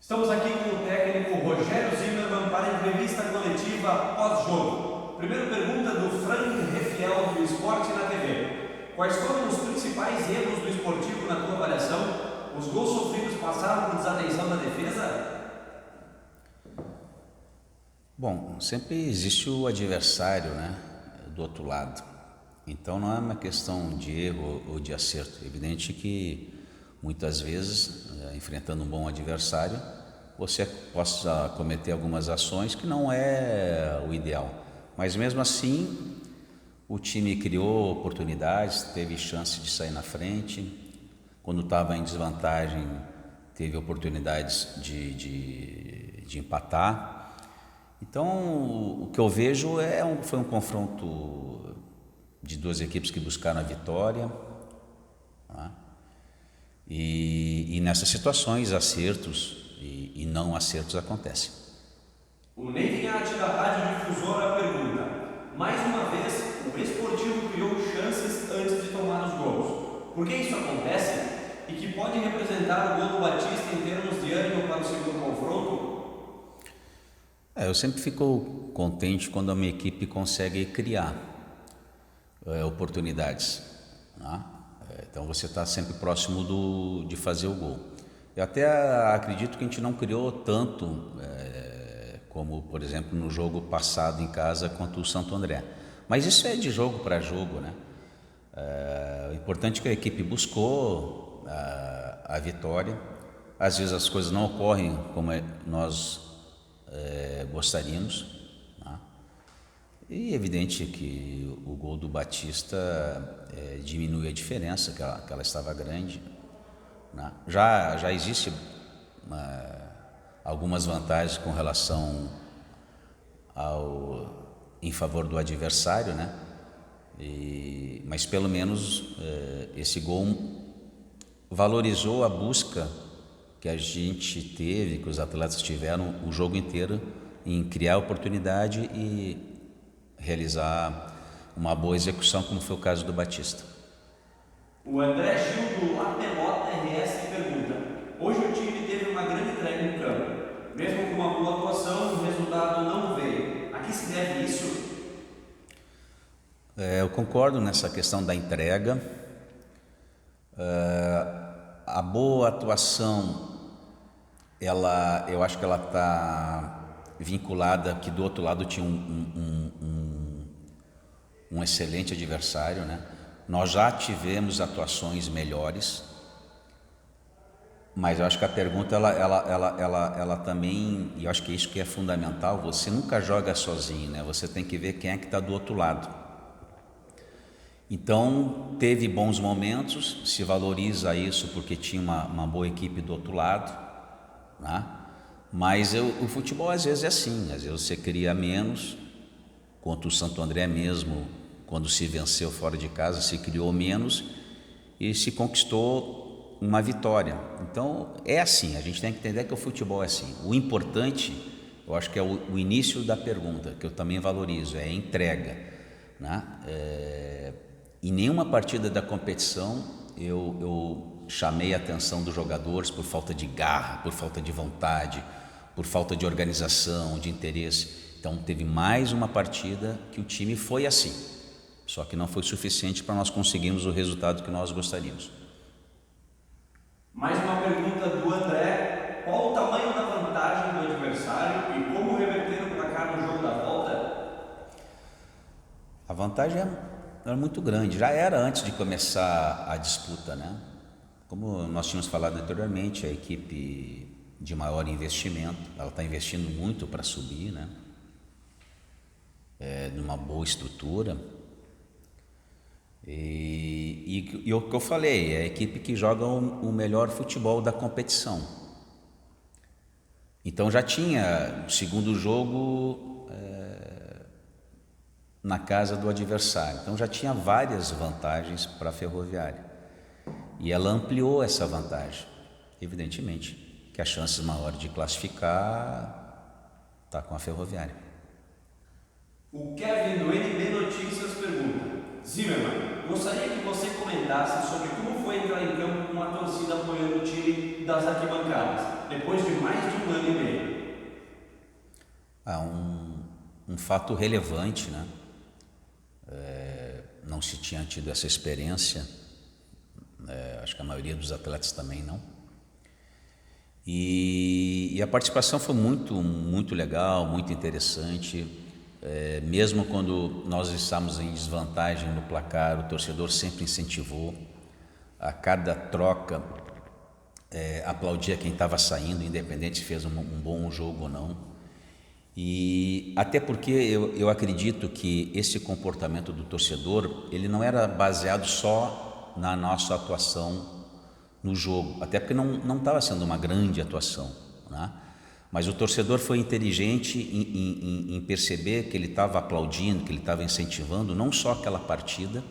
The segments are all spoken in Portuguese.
Estamos aqui com o técnico Rogério Zimmermann para a entrevista coletiva pós-jogo. Primeira pergunta do Frank Refiel do Esporte na TV. Quais foram os principais erros do esportivo na tua avaliação? Os gols sofridos passaram por desatenção da defesa? Bom, sempre existe o adversário, né, do outro lado. Então não é uma questão de erro ou de acerto. É evidente que muitas vezes, enfrentando um bom adversário, você possa cometer algumas ações que não é o ideal. Mas mesmo assim, o time criou oportunidades, teve chance de sair na frente. Quando estava em desvantagem, teve oportunidades de empatar. Então, o que eu vejo foi um confronto de duas equipes que buscaram a vitória, né? E nessas situações, acertos e não acertos acontecem. O Ney Vinhati da Rádio Difusora pergunta: mais uma vez, o esportivo criou chances antes de tomar os gols. Por que isso acontece? E que pode representar o gol do Batista em termos de ânimo para o segundo confronto? Eu sempre fico contente quando a minha equipe consegue criar oportunidades, né? Então você está sempre próximo de fazer o gol. Eu até acredito que a gente não criou tanto como, por exemplo, no jogo passado em casa contra o Santo André. Mas isso é de jogo para jogo, né? O importante é que a equipe buscou a vitória. Às vezes as coisas não ocorrem como nós gostaríamos, né? E é evidente que o gol do Batista diminui a diferença, que ela estava grande, né? Já existe algumas vantagens com relação em favor do adversário, né? Mas pelo menos esse gol valorizou a busca que a gente teve, que os atletas tiveram o jogo inteiro em criar oportunidade e realizar uma boa execução, como foi o caso do Batista. O André Gil do La Pelota RS pergunta: hoje o time teve uma grande entrega em campo, mesmo com uma boa atuação, o resultado não veio. A que se deve isso? Eu concordo nessa questão da entrega. A boa atuação, eu acho que ela está vinculada que do outro lado tinha um excelente adversário, né? Nós já tivemos atuações melhores, mas eu acho que a pergunta ela também, e eu acho que é isso que é fundamental, você nunca joga sozinho, né? Você tem que ver quem é que está do outro lado. Então, teve bons momentos, se valoriza isso porque tinha uma boa equipe do outro lado, né? Mas o futebol às vezes é assim, às vezes você cria menos. Contra o Santo André mesmo, quando se venceu fora de casa, se criou menos e se conquistou uma vitória. Então, é assim, a gente tem que entender que o futebol é assim. O importante, eu acho que é o início da pergunta, que eu também valorizo, é a entrega, né? Em nenhuma partida da competição eu chamei a atenção dos jogadores por falta de garra, por falta de vontade, por falta de organização, de interesse. Então teve mais uma partida que o time foi assim, só que não foi suficiente para nós conseguirmos o resultado que nós gostaríamos. Mais uma pergunta do André: qual o tamanho da vantagem do adversário e como reverter o placar no jogo da volta? A vantagem era muito grande, já era antes de começar a disputa, né? Como nós tínhamos falado anteriormente, a equipe de maior investimento, ela está investindo muito para subir, né? Numa boa estrutura. E o que eu falei, é a equipe que joga o melhor futebol da competição. Então já tinha o segundo jogo na casa do adversário. Então já tinha várias vantagens para a Ferroviária. E ela ampliou essa vantagem. Evidentemente que a chance maior de classificar está com a Ferroviária. O Kevin do NB Notícias pergunta: Zimmermann, gostaria que você comentasse sobre como foi entrar em campo com a torcida apoiando o time das arquibancadas, depois de mais de 1 ano e meio. Um fato relevante, né? Não se tinha tido essa experiência, acho que a maioria dos atletas também não. E a participação foi muito legal, muito interessante. Mesmo quando nós estávamos em desvantagem no placar, o torcedor sempre incentivou. A cada troca, aplaudia quem estava saindo, independente se fez um bom jogo ou não. E até porque eu acredito que esse comportamento do torcedor, ele não era baseado só na nossa atuação no jogo, até porque não estava sendo uma grande atuação, né? Mas o torcedor foi inteligente em perceber que ele estava aplaudindo, que ele estava incentivando não só aquela partida,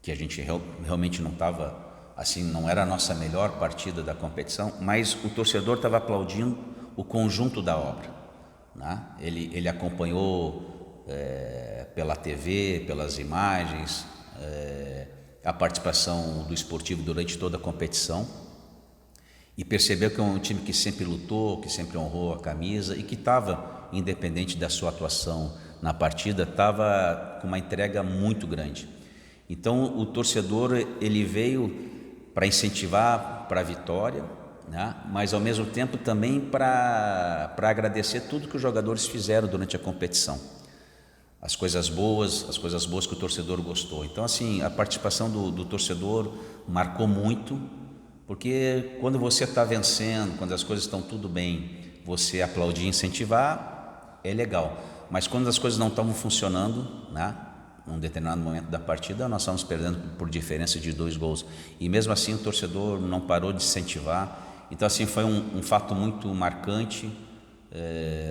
que a gente realmente não estava, assim, não era a nossa melhor partida da competição, mas o torcedor estava aplaudindo o conjunto da obra, né? Ele acompanhou pela TV, pelas imagens, a participação do esportivo durante toda a competição e percebeu que é um time que sempre lutou, que sempre honrou a camisa e que estava, independente da sua atuação na partida, estava com uma entrega muito grande. Então o torcedor, ele veio para incentivar para a vitória, né? Mas ao mesmo tempo também para agradecer tudo que os jogadores fizeram durante a competição, as coisas boas que o torcedor gostou. Então, assim, a participação do torcedor marcou muito, porque quando você está vencendo, quando as coisas estão tudo bem, você aplaudir e incentivar é legal, mas quando as coisas não estavam funcionando, né, num determinado momento da partida, nós estávamos perdendo por diferença de 2 gols, e mesmo assim o torcedor não parou de incentivar. Então, assim, foi um fato muito marcante,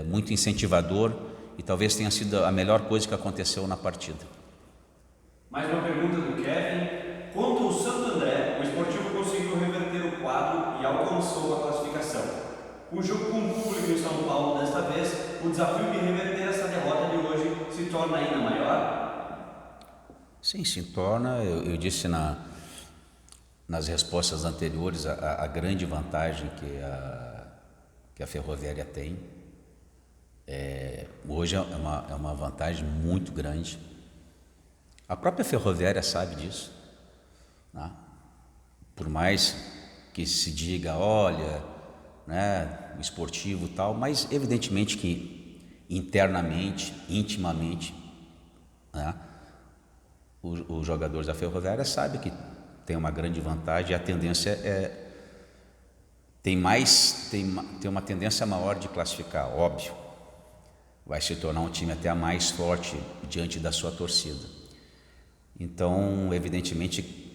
muito incentivador, e talvez tenha sido a melhor coisa que aconteceu na partida. Mais uma pergunta do Kevin. Contra o Santo André, o Esportivo conseguiu reverter o quadro e alcançou a classificação. O jogo com o público em São Paulo desta vez, o desafio de reverter essa derrota de hoje se torna ainda maior? Sim, se torna. Eu disse nas respostas anteriores a grande vantagem que a Ferroviária tem. Hoje é uma vantagem muito grande. A própria Ferroviária sabe disso, né? Por mais que se diga, olha, né, o esportivo e tal, mas evidentemente que internamente, intimamente, né, os jogadores da Ferroviária sabem que tem uma grande vantagem, e a tendência tem uma tendência maior de classificar, óbvio. Vai se tornar um time até mais forte diante da sua torcida. Então, evidentemente,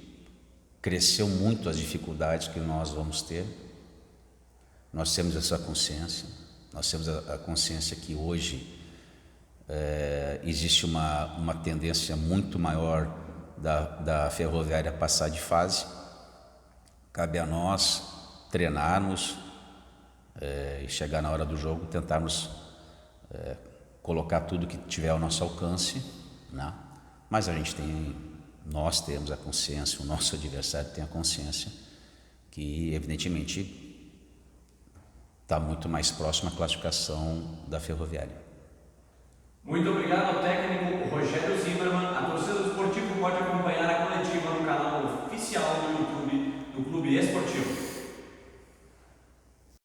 cresceu muito as dificuldades que nós vamos ter. Nós temos essa consciência, nós temos a consciência que hoje existe uma tendência muito maior da Ferroviária passar de fase. Cabe a nós treinarmos e chegar na hora do jogo, tentarmos colocar tudo que tiver ao nosso alcance, né? Mas nós temos a consciência, o nosso adversário tem a consciência que evidentemente está muito mais próximo à classificação da Ferroviária. Muito obrigado ao técnico